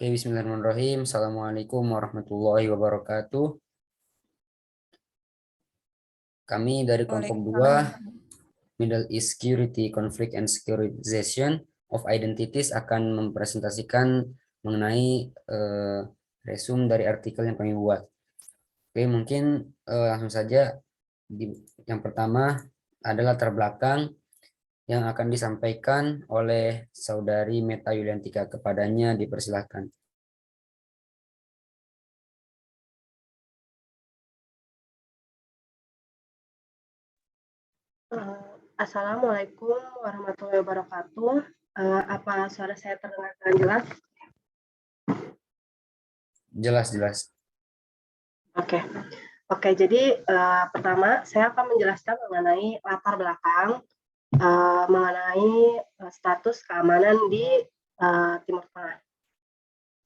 Oke, bismillahirrahmanirrahim. Assalamualaikum warahmatullahi wabarakatuh. Kami dari kelompok 2, Waalaikumsalam. Middle East Security, Conflict and Securitization of Identities akan mempresentasikan mengenai resume dari artikel yang kami buat. Oke, mungkin langsung saja. Yang pertama adalah latar belakang yang akan disampaikan oleh Saudari Meta Yuliantika. Kepadanya dipersilahkan. Assalamualaikum warahmatullahi wabarakatuh. Apa suara saya terdengar dengan jelas? Jelas. Oke. Jadi pertama saya akan menjelaskan mengenai latar belakang mengenai status keamanan di Timur Tengah.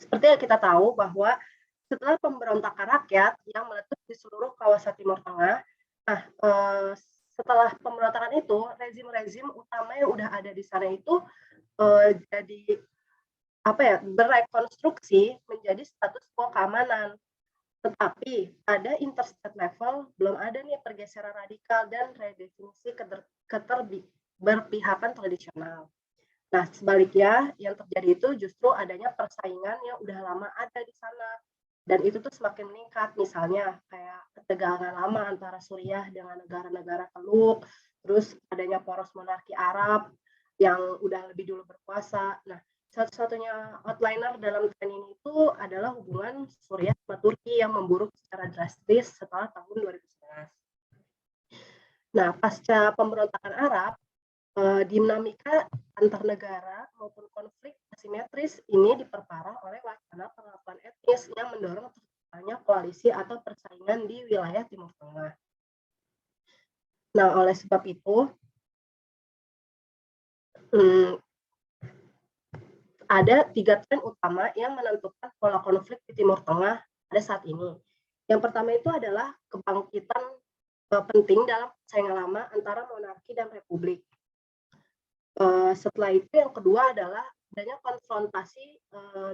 Seperti yang kita tahu bahwa setelah pemberontakan rakyat yang meletus di seluruh kawasan Timur Tengah, setelah pemberontakan itu rezim-rezim utama yang udah ada di sana itu jadi berekonstruksi menjadi status quo keamanan. Tetapi pada interstate level belum ada nih pergeseran radikal dan redefinisi keterberpihakan tradisional. Nah, sebaliknya yang terjadi itu justru adanya persaingan yang udah lama ada di sana. Dan itu tuh semakin meningkat, misalnya kayak ketegangan lama antara Suriah dengan negara-negara Teluk, terus adanya poros monarki Arab yang udah lebih dulu berkuasa. Nah, satu-satunya outliner dalam tren ini itu adalah hubungan Suriah sama Turki yang memburuk secara drastis setelah tahun 2011. Nah, pasca pemberontakan Arab, dinamika antar negara maupun konflik asimetris ini diperparah oleh wacana pengakuan etnis yang mendorong terciptanya koalisi atau persaingan di wilayah Timur Tengah. Nah, oleh sebab itu, ada 3 tren utama yang menentukan pola konflik di Timur Tengah pada saat ini. Yang pertama itu adalah kebangkitan penting dalam persaingan lama antara monarki dan republik. Setelah itu yang kedua adalah adanya konfrontasi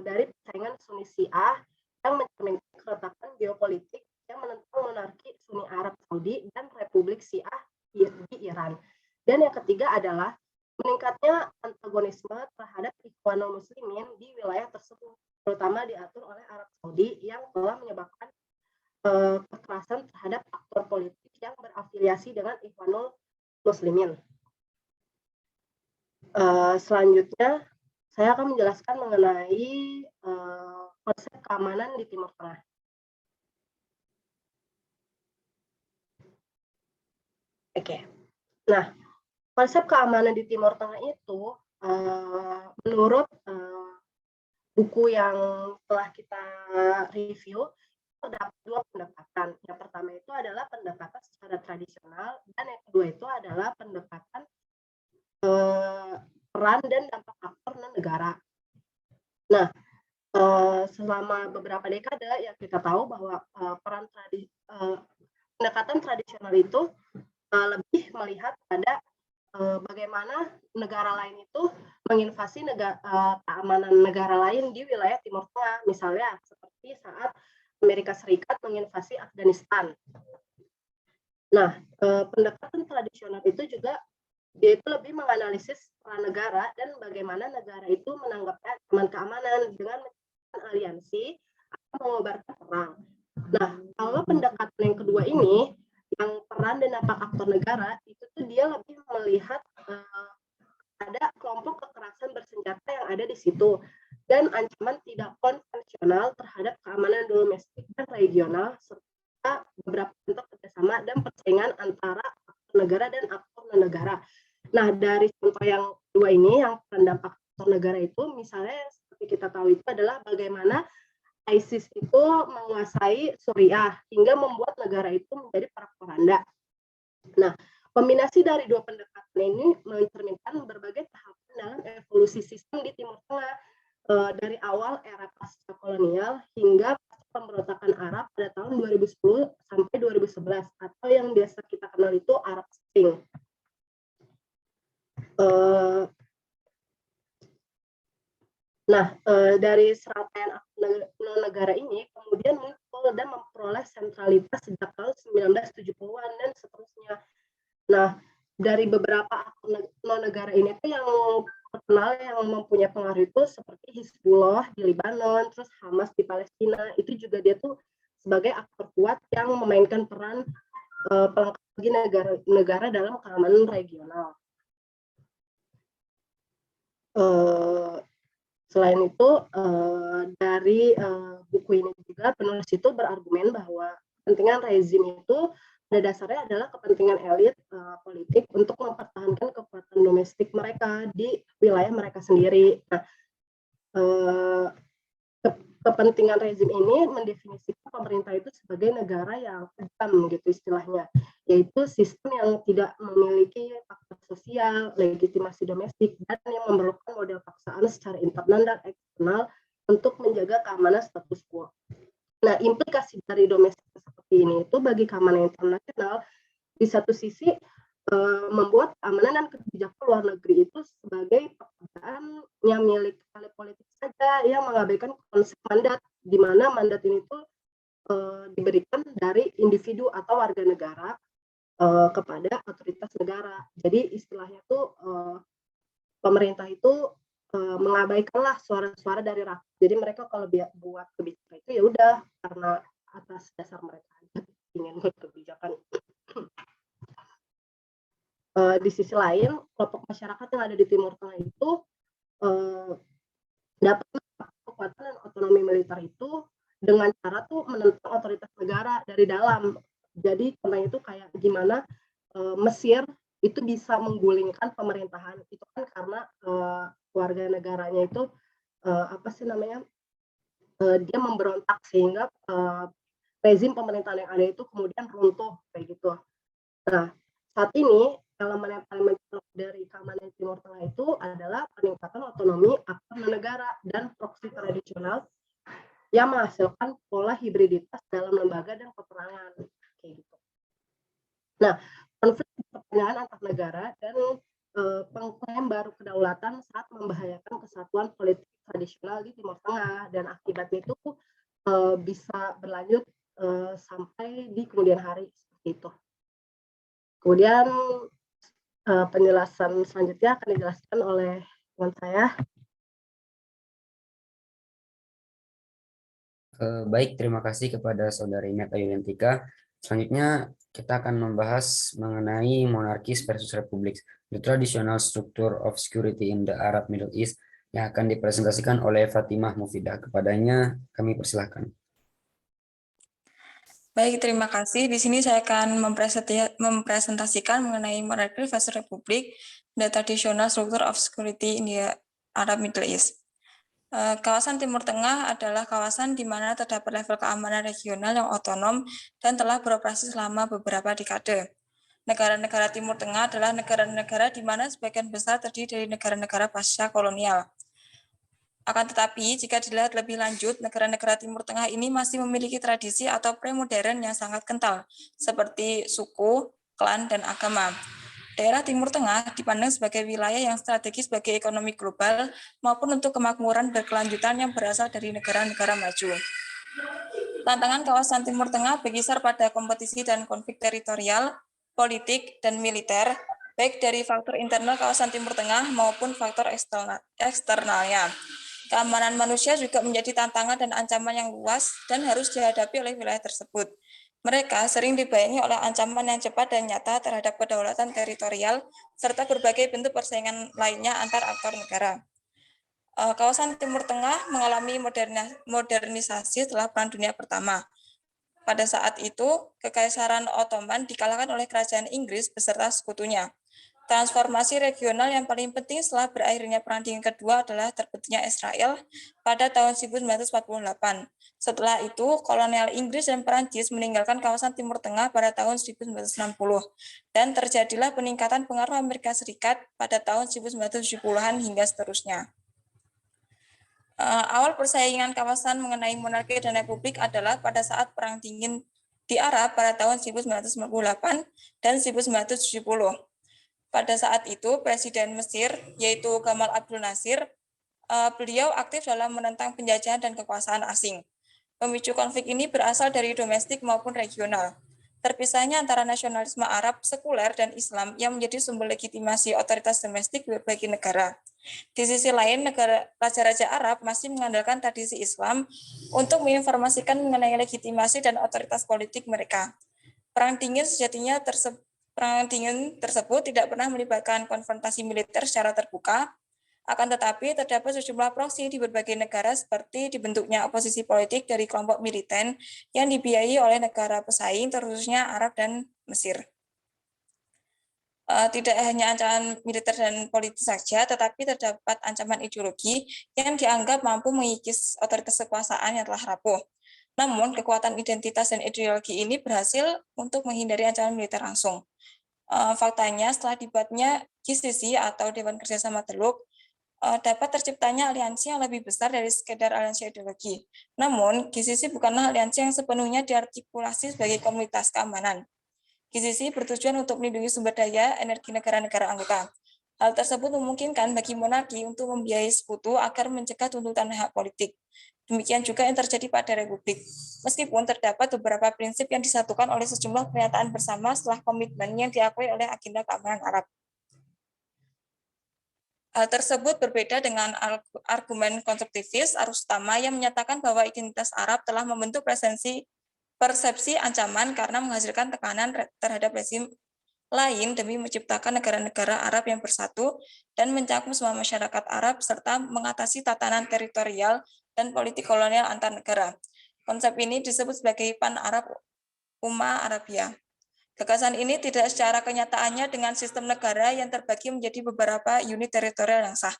dari persaingan Sunni Syiah yang mencerminkan keretakan geopolitik yang menentang monarki Sunni Arab Saudi dan Republik Syiah di Iran. Dan yang ketiga adalah meningkatnya antagonisme terhadap Ikhwanul Muslimin di wilayah tersebut, terutama diatur oleh Arab Saudi yang telah menyebabkan kekerasan terhadap aktor politik yang berafiliasi dengan Ikhwanul Muslimin. Selanjutnya, saya akan menjelaskan mengenai konsep keamanan di Timur Tengah. Oke. Nah, konsep keamanan di Timur Tengah itu menurut buku yang telah kita review terdapat 2 pendekatan. Yang pertama itu adalah pendekatan secara tradisional dan yang kedua itu adalah pendekatan peran dan dampak aktor negara. Nah, selama beberapa dekade yang kita tahu bahwa pendekatan tradisional itu lebih melihat pada bagaimana negara lain itu menginvasi keamanan negara lain di wilayah Timur Tengah, misalnya seperti saat Amerika Serikat menginvasi Afghanistan. Nah, pendekatan tradisional itu juga dia itu lebih menganalisis peran negara dan bagaimana negara itu menanggapi ancaman keamanan dengan aliansi atau mengobarkan perang. Nah, kalau pendekatan yang kedua ini, yang peran dan dampak aktor negara, itu tuh dia lebih melihat ada kelompok kekerasan bersenjata yang ada di situ dan ancaman tidak konvensional terhadap keamanan domestik dan regional serta beberapa bentuk kerjasama dan persaingan antara aktor negara dan aktor non-negara. Nah, dari contoh yang dua ini, yang peran dampak aktor negara itu, misalnya seperti kita tahu itu adalah bagaimana ISIS itu menguasai Suriah hingga membuat negara itu menjadi porak-poranda. Nah, kombinasi dari dua pendekatan ini mencerminkan berbagai tahapan dalam evolusi sistem di Timur Tengah dari awal era pasca kolonial hingga pemberontakan Arab pada tahun 2010 sampai 2011 atau yang biasa kita kenal itu Arab Spring. Nah, dari serangkaian negara ini kemudian muncul dan memperoleh sentralitas sejak tahun 1970-an dan seterusnya. Nah, dari beberapa aktor negara ini tuh yang terkenal yang mempunyai pengaruh itu seperti Hizbullah di Lebanon, terus Hamas di Palestina, itu juga dia tuh sebagai aktor kuat yang memainkan peran pelengkap bagi negara-negara dalam keamanan regional. Selain itu, dari buku ini juga penulis itu berargumen bahwa kepentingan rezim itu pada dasarnya adalah kepentingan elit politik untuk mempertahankan kekuatan domestik mereka di wilayah mereka sendiri. Nah, kepentingan rezim ini mendefinisikan pemerintah itu sebagai negara yang kejam gitu istilahnya, yaitu sistem yang tidak memiliki faktor sosial, legitimasi domestik, dan yang memerlukan model paksaan secara internal dan eksternal untuk menjaga keamanan status quo. Nah, implikasi dari domestik seperti ini itu bagi keamanan internasional di satu sisi membuat keamanan dan kebijakan luar negeri itu sebagai pekerjaan yang milik elit politik saja yang mengabaikan konsep mandat, di mana mandat ini tuh diberikan dari individu atau warga negara kepada otoritas negara. Jadi istilahnya tuh pemerintah itu mengabaikanlah suara-suara dari rakyat. Jadi mereka kalau buat kebijakan itu ya udah karena atas dasar mereka ingin buat kebijakan. Di sisi lain, kelompok masyarakat yang ada di Timur Tengah itu dapat kekuatan dan otonomi militer itu dengan cara tuh menentang otoritas negara dari dalam. Jadi karena itu kayak gimana Mesir itu bisa menggulingkan pemerintahan itu kan karena warga negaranya itu dia memberontak sehingga rezim pemerintahan yang ada itu kemudian runtuh kayak gitu. Nah, saat ini elemen yang paling mencolok dari keamanan Timur Tengah itu adalah peningkatan otonomi aktor negara dan proksi tradisional yang menghasilkan pola hibriditas dalam lembaga dan peperangan kayak gitu. Nah, konflik kepentingan antar negara dan pengklaim baru kedaulatan saat membahayakan kesatuan politik tradisional di Timur Tengah, dan akibatnya itu bisa berlanjut sampai di kemudian hari seperti itu. Kemudian penjelasan selanjutnya akan dijelaskan oleh teman saya. Baik, terima kasih kepada Saudari Meta Yuliantika. Selanjutnya kita akan membahas mengenai monarkis versus republik, the traditional structure of security in the Arab Middle East, yang akan dipresentasikan oleh Fatimah Mufidah. Kepadanya kami persilahkan. Baik, terima kasih. Di sini saya akan mempresentasikan mengenai monarki versus republik, the traditional structure of security in the Arab Middle East. Kawasan Timur Tengah adalah kawasan di mana terdapat level keamanan regional yang otonom dan telah beroperasi selama beberapa dekade. Negara-negara Timur Tengah adalah negara-negara di mana sebagian besar terdiri dari negara-negara pasca kolonial. Akan tetapi, jika dilihat lebih lanjut, negara-negara Timur Tengah ini masih memiliki tradisi atau pre-modern yang sangat kental, seperti suku, klan, dan agama. Daerah Timur Tengah dipandang sebagai wilayah yang strategis bagi ekonomi global maupun untuk kemakmuran berkelanjutan yang berasal dari negara-negara maju. Tantangan kawasan Timur Tengah berkisar pada kompetisi dan konflik teritorial, politik, dan militer, baik dari faktor internal kawasan Timur Tengah maupun faktor eksternalnya. Keamanan manusia juga menjadi tantangan dan ancaman yang luas dan harus dihadapi oleh wilayah tersebut. Mereka sering dibayangi oleh ancaman yang cepat dan nyata terhadap kedaulatan teritorial, serta berbagai bentuk persaingan lainnya antar aktor negara. Kawasan Timur Tengah mengalami modernisasi setelah Perang Dunia Pertama. Pada saat itu, Kekaisaran Ottoman dikalahkan oleh Kerajaan Inggris beserta sekutunya. Transformasi regional yang paling penting setelah berakhirnya Perang Dingin Kedua adalah terbentuknya Israel pada tahun 1948. Setelah itu, kolonial Inggris dan Perancis meninggalkan kawasan Timur Tengah pada tahun 1960, dan terjadilah peningkatan pengaruh Amerika Serikat pada tahun 1970-an hingga seterusnya. Awal persaingan kawasan mengenai monarki dan republik adalah pada saat Perang Dingin di Arab pada tahun 1998 dan 1970. Pada saat itu, Presiden Mesir, yaitu Gamal Abdul Nasir, beliau aktif dalam menentang penjajahan dan kekuasaan asing. Pemicu konflik ini berasal dari domestik maupun regional. Terpisahnya antara nasionalisme Arab sekuler dan Islam yang menjadi sumber legitimasi otoritas domestik di berbagai negara. Di sisi lain, negara raja-raja Arab masih mengandalkan tradisi Islam untuk menginformasikan mengenai legitimasi dan otoritas politik mereka. Perang dingin tersebut tidak pernah melibatkan konfrontasi militer secara terbuka. Akan tetapi, terdapat sejumlah proksi di berbagai negara seperti dibentuknya oposisi politik dari kelompok militen yang dibiayai oleh negara pesaing, terkhususnya Arab dan Mesir. Tidak hanya ancaman militer dan politis saja, tetapi terdapat ancaman ideologi yang dianggap mampu mengikis otoritas kekuasaan yang telah rapuh. Namun, kekuatan identitas dan ideologi ini berhasil untuk menghindari ancaman militer langsung. Faktanya, setelah dibuatnya GCC atau Dewan Kerjasama Teluk, dapat terciptanya aliansi yang lebih besar dari sekedar aliansi ideologi. Namun, GCC bukanlah aliansi yang sepenuhnya diartikulasi sebagai komunitas keamanan. GCC bertujuan untuk melindungi sumber daya energi negara-negara anggota. Hal tersebut memungkinkan bagi monarki untuk membiayai sekutu agar mencegah tuntutan hak politik. Demikian juga yang terjadi pada Republik. Meskipun terdapat beberapa prinsip yang disatukan oleh sejumlah pernyataan bersama setelah komitmen yang diakui oleh agenda keamanan Arab. Hal tersebut berbeda dengan argumen konstruktivis arus utama yang menyatakan bahwa identitas Arab telah membentuk persepsi ancaman karena menghasilkan tekanan terhadap rezim lain demi menciptakan negara-negara Arab yang bersatu dan mencakup semua masyarakat Arab serta mengatasi tatanan teritorial dan politik kolonial antar negara. Konsep ini disebut sebagai Pan-Arab Ummah Arabiyah. Gagasan ini tidak secara kenyataannya dengan sistem negara yang terbagi menjadi beberapa unit teritorial yang sah.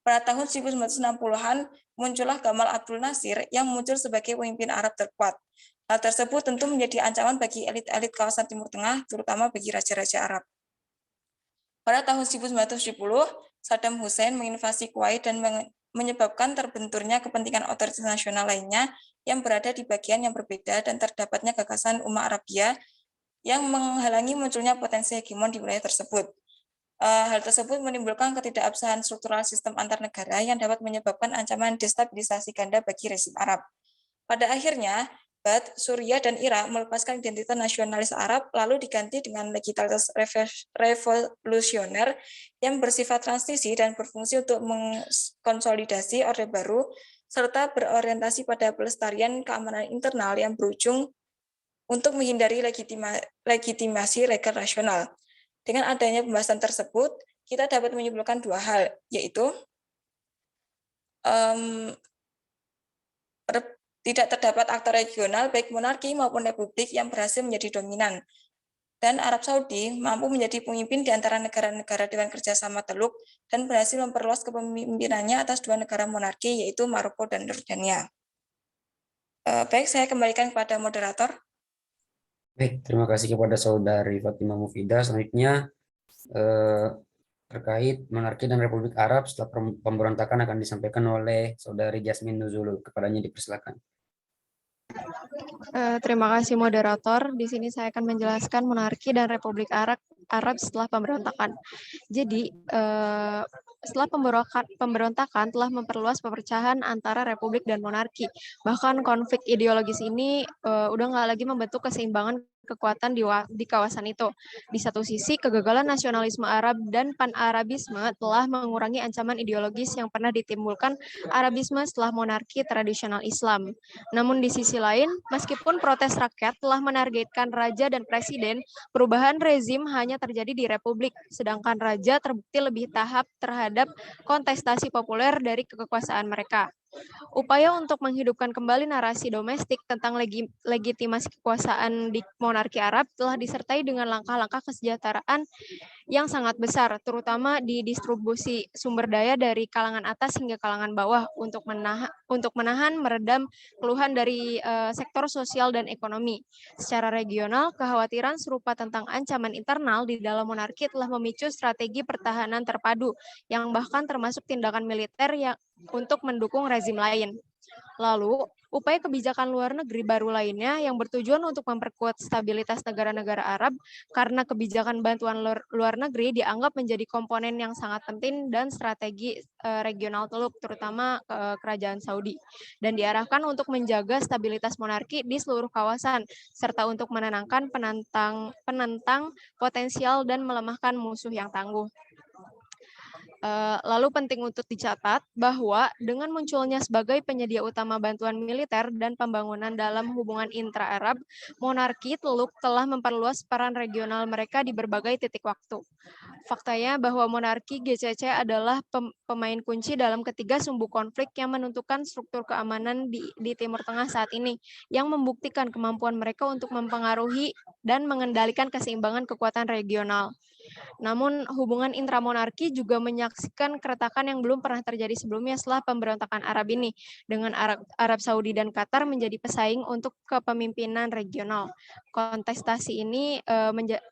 Pada tahun 1960-an, muncullah Gamal Abdul Nasir yang muncul sebagai pemimpin Arab terkuat. Hal tersebut tentu menjadi ancaman bagi elit-elit kawasan Timur Tengah, terutama bagi raja-raja Arab. Pada tahun 1970, Saddam Hussein menginvasi Kuwait dan menyebabkan terbenturnya kepentingan otoritas nasional lainnya yang berada di bagian yang berbeda dan terdapatnya gagasan Ummah Arabiyah yang menghalangi munculnya potensi hegemon di wilayah tersebut. Hal tersebut menimbulkan ketidakabsahan struktural sistem antar negara yang dapat menyebabkan ancaman destabilisasi ganda bagi rezim Arab. Pada akhirnya, Suriah dan Irak melepaskan identitas nasionalis Arab lalu diganti dengan legitimitas revolusioner yang bersifat transisi dan berfungsi untuk mengkonsolidasi Orde Baru serta berorientasi pada pelestarian keamanan internal yang berujung untuk menghindari legitimasi legal rasional. Dengan adanya pembahasan tersebut, kita dapat menyimpulkan dua hal, yaitu tidak terdapat aktor regional, baik monarki maupun republik yang berhasil menjadi dominan. Dan Arab Saudi mampu menjadi pemimpin di antara negara-negara Dewan Kerjasama Teluk dan berhasil memperluas kepemimpinannya atas dua negara monarki, yaitu Maroko dan Yordania. Baik, saya kembalikan kepada moderator. Baik, terima kasih kepada Saudari Fatimah Mufidah. Selanjutnya terkait monarki dan Republik Arab setelah pemberontakan akan disampaikan oleh Saudari Jasmine Nuzulul. Kepadanya dipersilakan. Terima kasih moderator. Di sini saya akan menjelaskan monarki dan Republik Arab setelah pemberontakan. Jadi, setelah pemberontakan telah memperluas pepercahan antara republik dan monarki. Bahkan konflik ideologis ini udah nggak lagi membentuk keseimbangan kekuatan di kawasan itu. Di satu sisi, kegagalan nasionalisme Arab dan pan-Arabisme telah mengurangi ancaman ideologis yang pernah ditimbulkan Arabisme setelah monarki tradisional Islam. Namun di sisi lain, meskipun protes rakyat telah menargetkan raja dan presiden, perubahan rezim hanya terjadi di republik, sedangkan raja terbukti lebih tahap terhadap kontestasi populer dari kekuasaan mereka. Upaya untuk menghidupkan kembali narasi domestik tentang legitimasi kekuasaan di monarki Arab telah disertai dengan langkah-langkah kesejahteraan yang sangat besar, terutama di distribusi sumber daya dari kalangan atas hingga kalangan bawah untuk menahan meredam keluhan dari sektor sosial dan ekonomi. Secara regional, kekhawatiran serupa tentang ancaman internal di dalam monarki telah memicu strategi pertahanan terpadu yang bahkan termasuk tindakan militer yang untuk mendukung rezim lain. Lalu, upaya kebijakan luar negeri baru lainnya yang bertujuan untuk memperkuat stabilitas negara-negara Arab karena kebijakan bantuan luar negeri dianggap menjadi komponen yang sangat penting dan strategi regional Teluk, terutama kerajaan Saudi, dan diarahkan untuk menjaga stabilitas monarki di seluruh kawasan, serta untuk menenangkan penentang potensial dan melemahkan musuh yang tangguh. Lalu penting untuk dicatat bahwa dengan munculnya sebagai penyedia utama bantuan militer dan pembangunan dalam hubungan intra-Arab, monarki Teluk telah memperluas peran regional mereka di berbagai titik waktu. Faktanya bahwa monarki GCC adalah pemain kunci dalam ketiga sumbu konflik yang menentukan struktur keamanan di Timur Tengah saat ini, yang membuktikan kemampuan mereka untuk mempengaruhi dan mengendalikan keseimbangan kekuatan regional. Namun, hubungan intramonarki juga menyaksikan keretakan yang belum pernah terjadi sebelumnya setelah pemberontakan Arab ini, dengan Arab Saudi dan Qatar menjadi pesaing untuk kepemimpinan regional. Kontestasi ini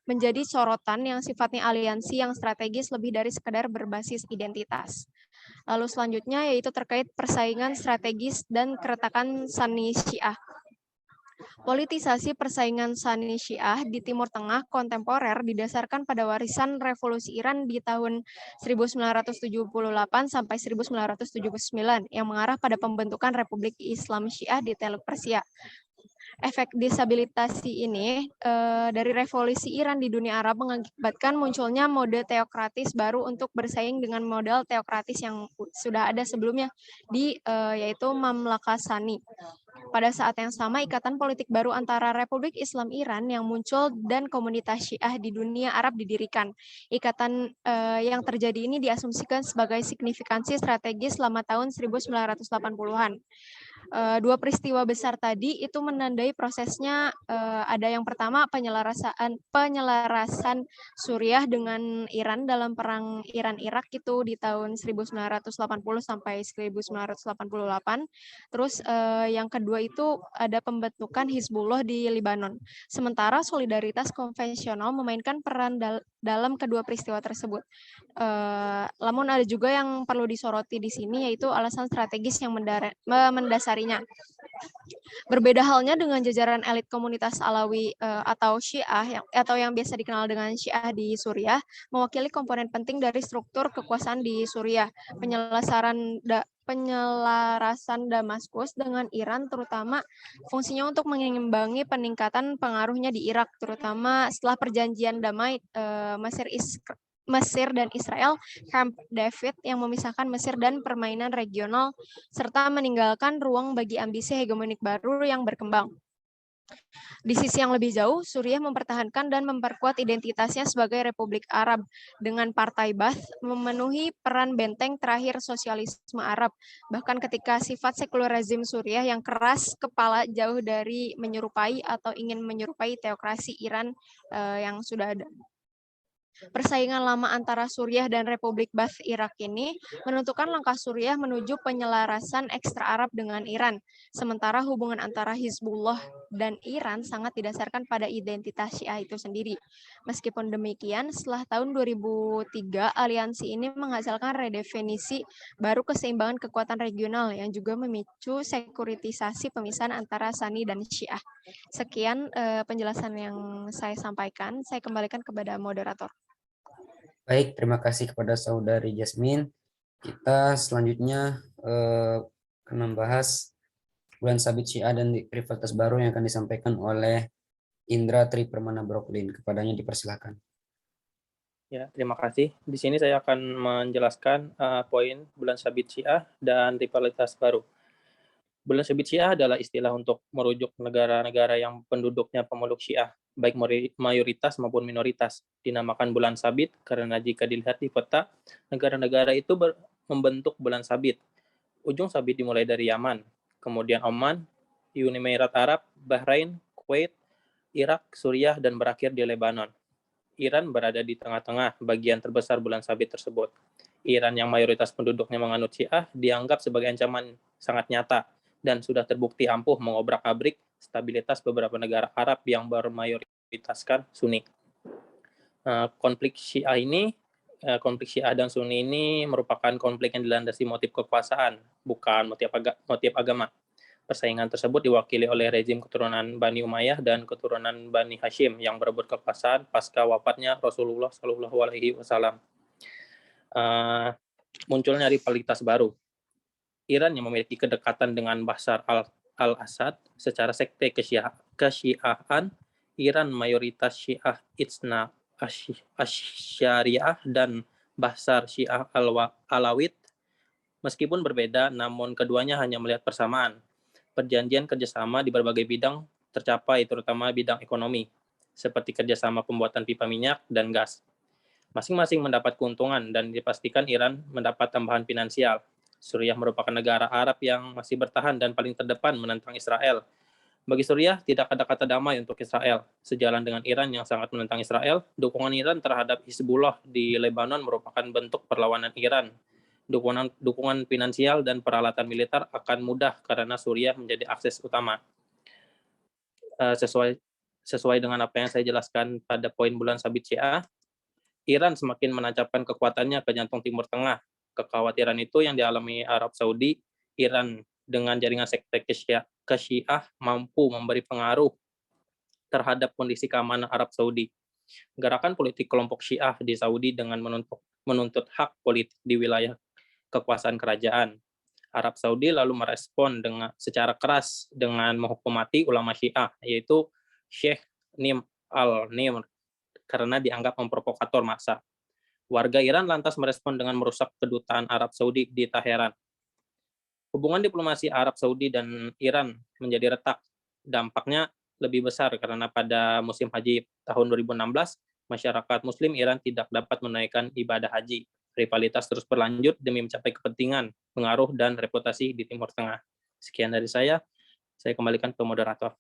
menjadi sorotan yang sifatnya aliansi yang strategis lebih dari sekedar berbasis identitas. Lalu selanjutnya yaitu terkait persaingan strategis dan keretakan Sunni Syiah. Politisasi persaingan Sunni Syiah di Timur Tengah kontemporer didasarkan pada warisan revolusi Iran di tahun 1978 sampai 1979 yang mengarah pada pembentukan Republik Islam Syiah di Teluk Persia. Efek destabilisasi ini dari revolusi Iran di dunia Arab mengakibatkan munculnya mode teokratis baru untuk bersaing dengan model teokratis yang sudah ada sebelumnya yaitu Mamlakah Sani. Pada saat yang sama, ikatan politik baru antara Republik Islam Iran yang muncul dan komunitas Syiah di dunia Arab didirikan. Ikatan yang terjadi ini diasumsikan sebagai signifikansi strategis selama tahun 1980-an. Dua peristiwa besar tadi itu menandai prosesnya. Ada yang pertama penyelarasan Suriah dengan Iran dalam perang Iran-Irak itu di tahun 1980 sampai 1988. Terus yang kedua itu ada pembentukan Hizbullah di Lebanon. Sementara solidaritas konvensional memainkan peran dalam kedua peristiwa tersebut. Namun ada juga yang perlu disoroti di sini yaitu alasan strategis yang mendasarinya. Berbeda halnya dengan jajaran elit komunitas Alawi atau Syiah atau yang biasa dikenal dengan Syiah di Suriah, mewakili komponen penting dari struktur kekuasaan di Suriah. Penyelarasan Damaskus dengan Iran terutama fungsinya untuk mengimbangi peningkatan pengaruhnya di Irak, terutama setelah perjanjian damai Mesir dan Israel, Camp David yang memisahkan Mesir dan permainan regional, serta meninggalkan ruang bagi ambisi hegemonik baru yang berkembang. Di sisi yang lebih jauh, Suriah mempertahankan dan memperkuat identitasnya sebagai Republik Arab, dengan Partai Ba'ath memenuhi peran benteng terakhir sosialisme Arab, bahkan ketika sifat sekuler rezim Suriah yang keras kepala jauh dari menyerupai atau ingin menyerupai teokrasi Iran yang sudah ada. Persaingan lama antara Suriah dan Republik Ba'ath Irak ini menentukan langkah Suriah menuju penyelarasan ekstra Arab dengan Iran, sementara hubungan antara Hizbullah dan Iran sangat didasarkan pada identitas Syiah itu sendiri. Meskipun demikian, setelah tahun 2003, aliansi ini menghasilkan redefinisi baru keseimbangan kekuatan regional yang juga memicu sekuritisasi pemisahan antara Sunni dan Syiah. Sekian penjelasan yang saya sampaikan. Saya kembalikan kepada moderator. Baik, terima kasih kepada Saudari Jasmine. Kita selanjutnya akan membahas bulan sabit Syiah dan rivalitas baru yang akan disampaikan oleh Indra Tri Permana Broklin. Kepadanya dipersilakan. Ya, terima kasih. Di sini saya akan menjelaskan poin bulan sabit Syiah dan rivalitas baru. Bulan sabit Syiah adalah istilah untuk merujuk negara-negara yang penduduknya pemeluk Syiah, baik mayoritas maupun minoritas. Dinamakan bulan sabit karena jika dilihat di peta, negara-negara itu membentuk bulan sabit. Ujung sabit dimulai dari Yaman, kemudian Oman, Uni Emirat Arab, Bahrain, Kuwait, Irak, Suriah, dan berakhir di Lebanon. Iran berada di tengah-tengah bagian terbesar bulan sabit tersebut. Iran yang mayoritas penduduknya menganut Syiah dianggap sebagai ancaman sangat nyata dan sudah terbukti ampuh mengobrak-abrik stabilitas beberapa negara Arab yang bermayoritaskan Sunni. Konflik Syiah dan Sunni ini merupakan konflik yang dilandasi motif kekuasaan, bukan motif agama. Persaingan tersebut diwakili oleh rezim keturunan Bani Umayyah dan keturunan Bani Hashim yang berebut kekuasaan pasca wafatnya Rasulullah Shallallahu Alaihi Wasallam. Munculnya rivalitas baru. Iran yang memiliki kedekatan dengan Bashar al-Assad secara sekte kesyiahan, Iran mayoritas Syiah Itsna Asyariah dan Bashar Syiah Alawid. Meskipun berbeda, namun keduanya hanya melihat persamaan. Perjanjian kerjasama di berbagai bidang tercapai, terutama bidang ekonomi, seperti kerjasama pembuatan pipa minyak dan gas. Masing-masing mendapat keuntungan dan dipastikan Iran mendapat tambahan finansial. Suriah merupakan negara Arab yang masih bertahan dan paling terdepan menentang Israel. Bagi Suriah, tidak ada kata damai untuk Israel. Sejalan dengan Iran yang sangat menentang Israel, dukungan Iran terhadap Hizbullah di Lebanon merupakan bentuk perlawanan Iran. Dukungan finansial dan peralatan militer akan mudah karena Suriah menjadi akses utama. Sesuai dengan apa yang saya jelaskan pada poin bulan sabit Syiah, Iran semakin menancapkan kekuatannya ke jantung Timur Tengah. Kekhawatiran itu yang dialami Arab Saudi. Iran dengan jaringan sekte Syiah mampu memberi pengaruh terhadap kondisi keamanan Arab Saudi. Gerakan politik kelompok Syiah di Saudi dengan menuntut hak politik di wilayah kekuasaan kerajaan. Arab Saudi lalu merespon secara keras dengan menghukum mati ulama Syiah, yaitu Sheikh Nim al-Nimr, karena dianggap memprovokator massa. Warga Iran lantas merespon dengan merusak kedutaan Arab Saudi di Teheran. Hubungan diplomasi Arab Saudi dan Iran menjadi retak. Dampaknya lebih besar karena pada musim haji tahun 2016, masyarakat Muslim Iran tidak dapat menunaikan ibadah haji. Rivalitas terus berlanjut demi mencapai kepentingan, pengaruh, dan reputasi di Timur Tengah. Sekian dari saya kembalikan ke moderator.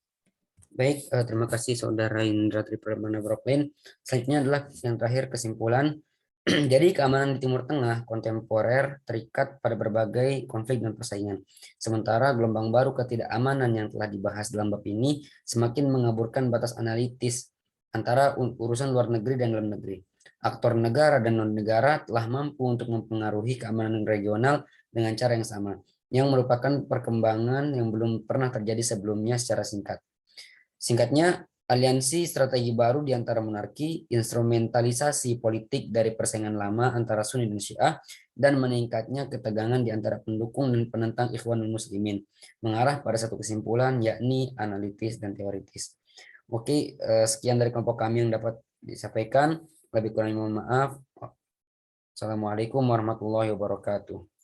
Baik, terima kasih Saudara Indra Tripramana Broklin. Selanjutnya adalah yang terakhir, kesimpulan. Jadi keamanan di Timur Tengah kontemporer terikat pada berbagai konflik dan persaingan. Sementara gelombang baru ketidakamanan yang telah dibahas dalam bab ini semakin mengaburkan batas analitis antara urusan luar negeri dan dalam negeri. Aktor negara dan non-negara telah mampu untuk mempengaruhi keamanan regional dengan cara yang sama, yang merupakan perkembangan yang belum pernah terjadi sebelumnya secara singkat. Singkatnya, aliansi strategi baru di antara monarki, instrumentalisasi politik dari persaingan lama antara Sunni dan Syiah, dan meningkatnya ketegangan di antara pendukung dan penentang Ikhwanul Muslimin, mengarah pada satu kesimpulan, yakni analitis dan teoritis. Oke, sekian dari kelompok kami yang dapat disampaikan. Lebih kurang mohon maaf. Assalamualaikum warahmatullahi wabarakatuh.